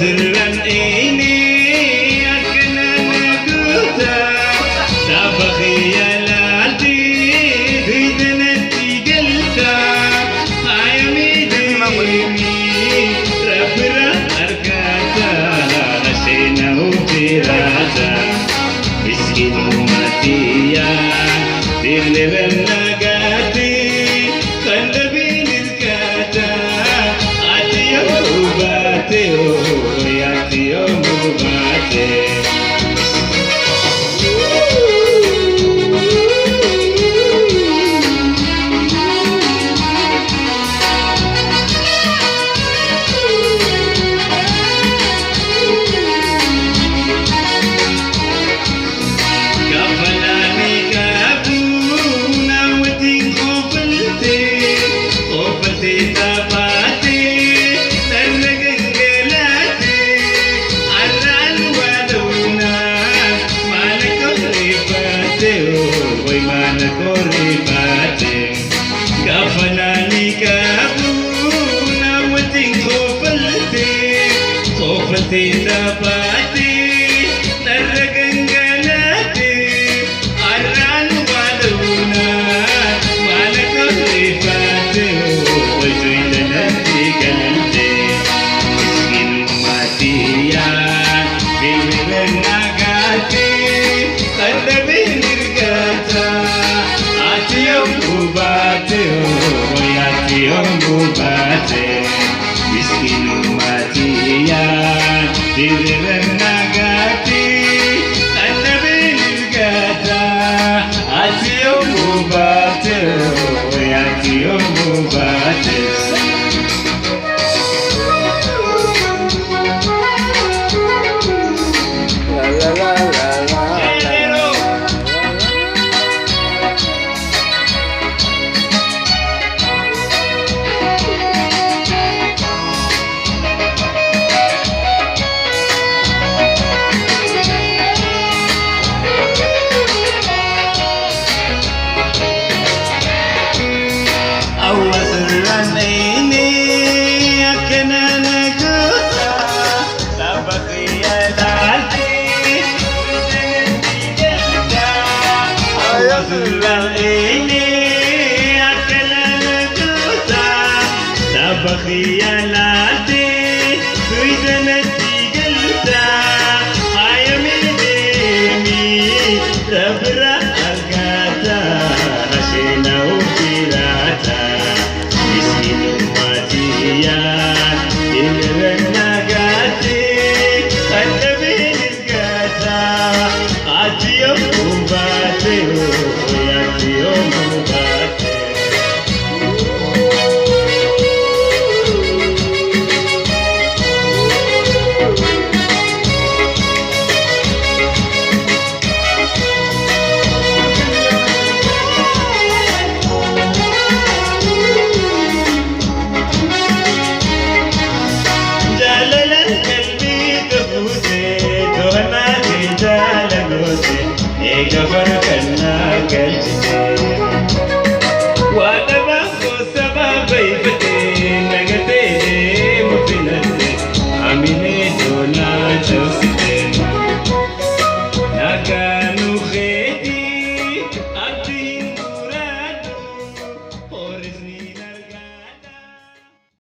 Sirran ini akan naguta Sabak yalati Bidanati galta Ayami dimi Rabra arkata Hasena utirata Miskin umatiya Diliran nagati Kandabi nirkata Atiyo ubateo Yatiyo mubate Kafanani kabuna wating Kofalti tapati Talagang galati Aran waluna Malakot ripati Oy to'y lalati galante Miskin umatiyan Bibilang nagati Kandabi nirgata Atiyong bubate Oy atiyong bubate Miskin umatiyan Diliran